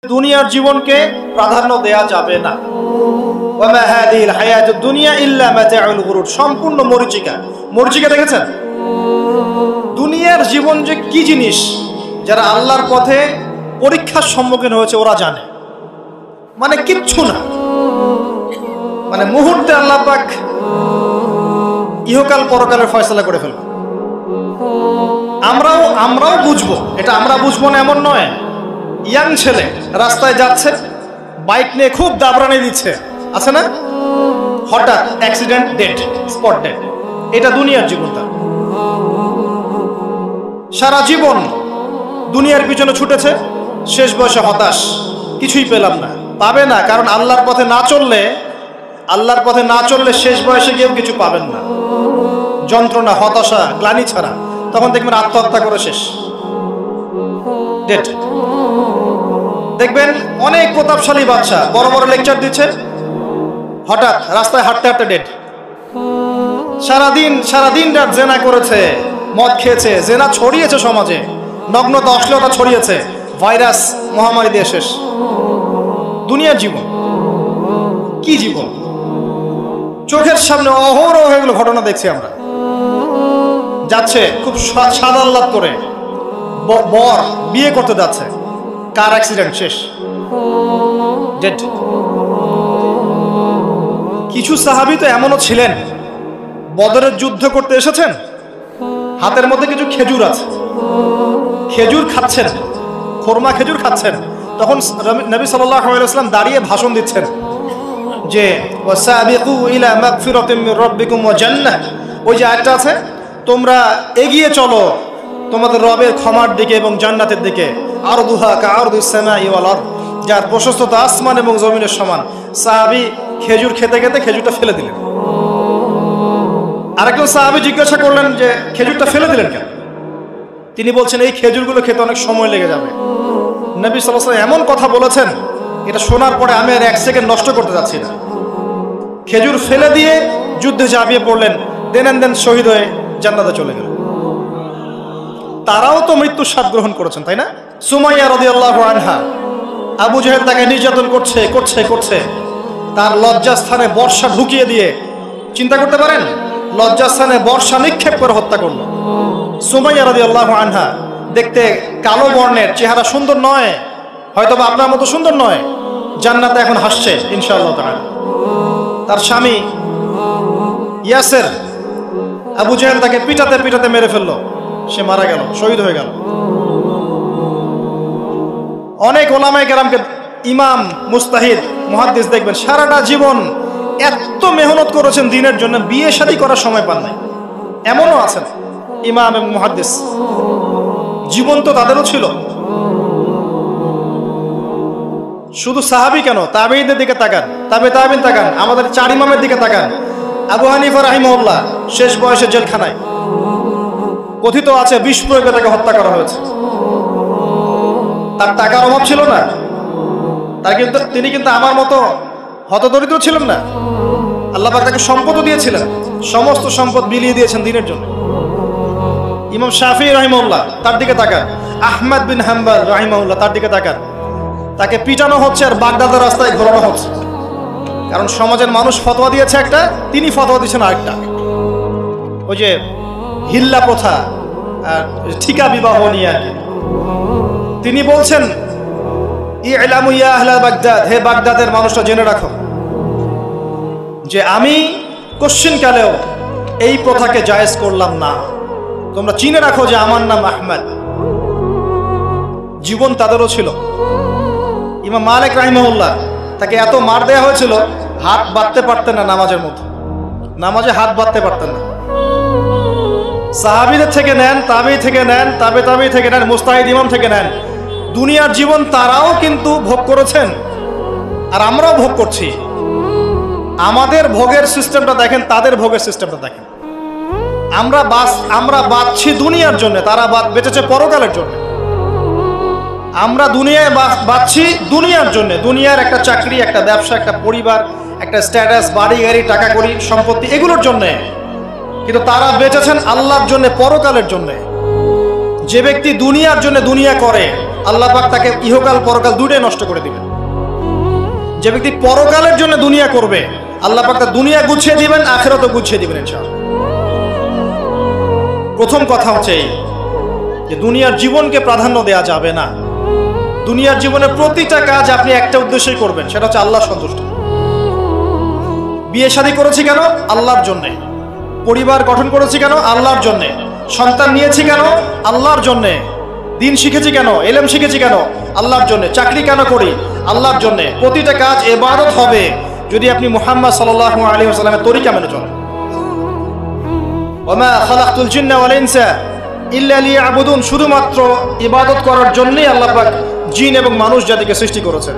দুনিয়ার জীবনকে প্রাধান্য দেয়া যাবে না। ওয়ামা হাদিহিল হায়াতুদ দুনিয়া ইল্লা মাতাউল গুরুর, সম্পূর্ণ মরীচিকা। মরীচিকা দেখেছেন? দুনিয়ার জীবন যে কি জিনিস, যারা আল্লাহর পথে পরীক্ষার সম্মুখীন হয়েছে ওরা জানে। মানে কিচ্ছু না, মানে মুহূর্তে আল্লাহ পাক ইহকাল পরকালের ফয়সালা করে ফেলবে। আমরাও বুঝবো, এটা আমরা বুঝবো না এমন নয়। ইয়াং ছেলে রাস্তায় যাচ্ছে, বাইক নিয়ে খুব দাবরানি দিচ্ছে, আছে না? হঠাৎ অ্যাক্সিডেন্ট, ডেড, স্পট ডেড। এটা দুনিয়ার জীবনটা। সারা জীবন দুনিয়ার পিছনে ছুটেছে, শেষ বয়সে হতাশ, কিছুই পেলাম না। পাবে না, কারণ আল্লাহর পথে না চললে শেষ বয়সে গিয়েও কিছু পাবেন না। যন্ত্রণা, হতাশা, গ্লানি ছাড়া। তখন দেখবেন আত্মহত্যা করে শেষ, ডেড। দেখবেন অনেক প্রতাপশালী বাচ্চা বড় বড় লেকচার দিচ্ছে, হঠাৎ রাস্তায় হাঁটতে হাঁটতে ডেড। সারাদিন রাত জেনা করেছে, মদ খেয়েছে, জেনা ছড়িয়েছে সমাজে, নগ্নতা, অশ্লীলতা ছড়িয়েছে, ভাইরাস, মহামারী দিয়ে শেষ। দুনিয়ার জীবন কি জীবন! চোখের সামনে অহরহ এগুলো ঘটনা দেখছি আমরা। যাচ্ছে খুব সাদা আহ্লাদ করে, বর বিয়ে করতে যাচ্ছে, কার অ্যাক্সিডেন্ট, শেষ, ডেড। কিছু সাহাবী তো এমনও ছিলেন, বদরের যুদ্ধ করতে এসেছেন, হাতের মধ্যে কিছু খেজুর আছে, খেজুর খাচ্ছেন, খোরমা খেজুর খাচ্ছেন। তখন নবী সাল্লাল্লাহু আলাইহি ওয়াসাল্লাম দাঁড়িয়ে ভাষণ দিচ্ছেন যে ওয়াসাবিকু ইলা মাগফিরাতিম মির রাব্বিকুম ওয়া জান্নাহ। ওই যে আয়াতটা আছে, তোমরা এগিয়ে চলো তোমাদের রবের ক্ষমার দিকে এবং জান্নাতের দিকে। আরদুহা কাআরদিস সামাই ওয়াল আরদ, যার প্রশস্ততা আসমান এবং জমিনের সমান। সাহাবী খেজুর খেতে খেতে খেজুরটা ফেলে দিলেন। আরেকজন সাহাবী জিজ্ঞাসা করলেন যে খেজুরটা ফেলে দিলেন কেন? তিনি বলছেন এই খেজুরগুলো খেতে অনেক সময় লেগে যাবে। নবী সাল্লাল্লাহু আলাইহি ওয়াসাল্লাম এমন কথা বলেছেন, এটা শোনার পরে আমি আর এক সেকেন্ড নষ্ট করতে যাচ্ছি না। খেজুর ফেলে দিয়ে যুদ্ধে ঝাঁপিয়ে পড়লেন, দেন শহীদ হয়ে জান্নাতে চলে গেলেন। তারাও তো মৃত্যুর স্বাদ গ্রহণ করেছেন, তাই না? সুমাইয়া রাদিয়াল্লাহু আনহা, আবু জাহেল তাকে নির্যাতন করছে, তার লজ্জাস্থানে বর্ষা ঢুকিয়ে দিয়ে, চিন্তা করতে পারেন, লজ্জাস্থানে বর্ষা নিক্ষেপ করে হত্যা করলো। সুমাইয়া রাদিয়াল্লাহু আনহা দেখতে কালো বর্ণের, চেহারা সুন্দর নয়, হয়তোবা আপনার মতো সুন্দর নয়, জান্নাতে এখন হাসছে ইনশাআল্লাহ তাআলা। তার স্বামী ইয়াসের, আবু জাহেল তাকে পিটাতে মেরে ফেললো, সে মারা গেল, শহীদ হয়ে গেল। অনেক ওলামায়ে কেরামকে, ইমাম, মুস্তাহিদ, মুহাদ্দিস দেখবেন সারাটা জীবন এত মেহনত করেছেন দ্বীনের জন্য, বিয়ে শাদী করার সময় পান নাই। এমনও আছেন ইমাম এবং মুহাদ্দিস, জীবন তো তাদেরও ছিল। শুধু সাহাবী কেন, তাবেঈদের দিকে তাকান, তাবেঈন তাকান, আমাদের 4 ইমামের দিকে তাকান। আবু হানিফা রাহিমাহুল্লাহ শেষ বয়সে জেলখানায়, কথিত আছে বিষ প্রয়োগে তাকে হত্যা করা হয়েছে। তার টাকার অভাব ছিল না, তিনি কিন্তু আমার মতো হতদরিদ্র ছিলেন না। আল্লাহ পাক তাকে সম্পদও দিয়েছিলেন, সমস্ত সম্পদ বিলিয়ে দিয়েছেন দ্বীনের জন্য। ইমাম শাফিঈ রাহিমাহুল্লাহ, তার দিকে তাকান। আহমদ বিন হাম্বল রাহিমাহুল্লাহ, তার দিকে তাকান। তাকে পিটানো হচ্ছে আর বাগদাদের রাস্তায় ঘোরানো হচ্ছে, কারণ সমাজের মানুষ ফতোয়া দিয়েছে একটা, তিনি ফতোয়া দিয়েছেন আরেকটা। ওই যে হিল্লা প্রথা আর ঠিকা বিবাহ নিয়ে আর কি। তিনি বলছেন ইলামু ইয়া আহলা বাগদাদ, হে বাগদাদের মানুষরা জেনে রাখো যে আমি কশ্চিনকালেও এই প্রথাকে জায়েজ করলাম না। তোমরা চিনে রাখো যে আমার নাম আহমদ। জীবন তাদেরও ছিল। ইমাম মালিক রাহিমাহুল্লাহ, তাকে এত মার দেয়া হয়েছিল, হাত বাঁধতে পারতেন না নামাজের মধ্যে, নামাজে হাত বাঁধতে পারতেন না। সাহাবীদের থেকে নেন, তাবেঈ থেকে নেন, তাবেঈ থেকে নেন, মুস্তাহিদ ইমাম থেকে নেন, দুনিয়ার জীবন তারাও কিন্তু ভোগ করেছেন, আর আমরাও ভোগ করছি। আমাদের ভোগের সিস্টেমটা দেখেন, তাদের ভোগের সিস্টেমটা দেখেন। আমরা বাঁচছি দুনিয়ার জন্য, তারা বেঁচেছে পরকালের জন্য। আমরা দুনিয়ায় বাঁচছি দুনিয়ার জন্য, দুনিয়ার একটা চাকরি, একটা ব্যবসা, একটা পরিবার, একটা স্ট্যাটাস, বাড়ি গাড়ি, টাকা কড়ি, সম্পত্তি, এগুলোর জন্য। কিন্তু তারা বেঁচেছেন আল্লাহর জন্য, পরকালের জন্য। যে ব্যক্তি দুনিয়ার জন্য দুনিয়া করে আল্লাহ পাক তাকে ইহকাল পরকাল দুটোই নষ্ট করে দিবেন। যে ব্যক্তি পরকালের জন্য দুনিয়া করবে আল্লাহ পাক তার দুনিয়া গুছিয়ে দিবেন, আখিরাতও গুছিয়ে দিবেন ইনশাআল্লাহ। প্রথম কথা হচ্ছে এই যে দুনিয়ার জীবনকে প্রাধান্য দেওয়া যাবে না। দুনিয়ার জীবনের প্রতিটা কাজ আপনি একটা উদ্দেশ্যই করবেন, সেটা হচ্ছে আল্লাহ সন্তুষ্ট। বিয়ে শাদী করেছি কেন? আল্লাহর জন্যে। পরিবার গঠন করেছি কেন? আল্লাহর জন্যে। সন্তান নিয়েছি কেন? আল্লাহর জন্যে। দিন শিখেছি কেন? ইলম শিখেছি কেন? আল্লাহর জন্যে। চাকরি কেন করি? আল্লাহর জন্যে। প্রতিটা কাজ ইবাদত হবে যদি আপনি মুহাম্মদ সাল্লাল্লাহু আলাইহি ওয়াসাল্লামের তরিকা মেনে চলেন। ওয়া মা খালাকতুল জিন্না ওয়াল ইনসা ইল্লা লিয়াবুদুন, শুধুমাত্র ইবাদত করার জন্যই আল্লাহ পাক জিন এবং মানুষ জাতিকে সৃষ্টি করেছেন।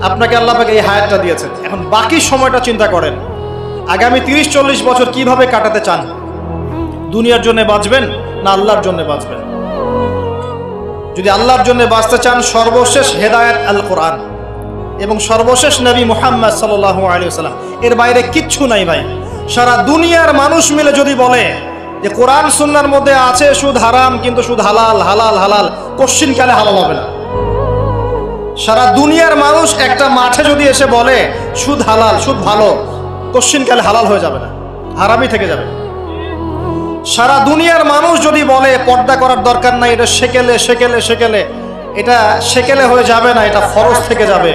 আপনাকে আল্লাহ পাক এই হায়াতটা দিয়েছেন। এখন বাকি সময়টা চিন্তা করেন, আগামী 30-40 বছর কিভাবে কাটাতে চান? দুনিয়ার জন্য বাঁচবেন না আল্লাহর জন্য বাঁচবেন? যদি আল্লাহর জন্য বাঁচতে চান, সর্বশেষ হেদায়েত আল কোরআন এবং সর্বশেষ নবী মুহাম্মদ সাল্লাল্লাহু আলাইহি ওয়াসাল্লাম, এর বাইরে কিচ্ছু নাই ভাই। সারা দুনিয়ার মানুষ মিলে যদি বলে যে কোরআন সুন্নাহর মধ্যে আছে সুদ হারাম, কিন্তু সুদ হালাল, হালাল হালাল, কোশ্চিন কালে হালাল হবে না। সারা দুনিয়ার মানুষ একটা মাঠে যদি এসে বলে সুদ হালাল, সুদ ভালো, কোশ্চিন কালে হালাল হয়ে যাবে না, হারামই থেকে যাবে। সারা দুনিয়ার মানুষ যদি বলে পর্দা করার দরকার নাই, এটা সেকেলে সেকেলে সেকেলে, এটা সেকেলে হয়ে যাবে না, এটা ফরজ থেকে যাবে।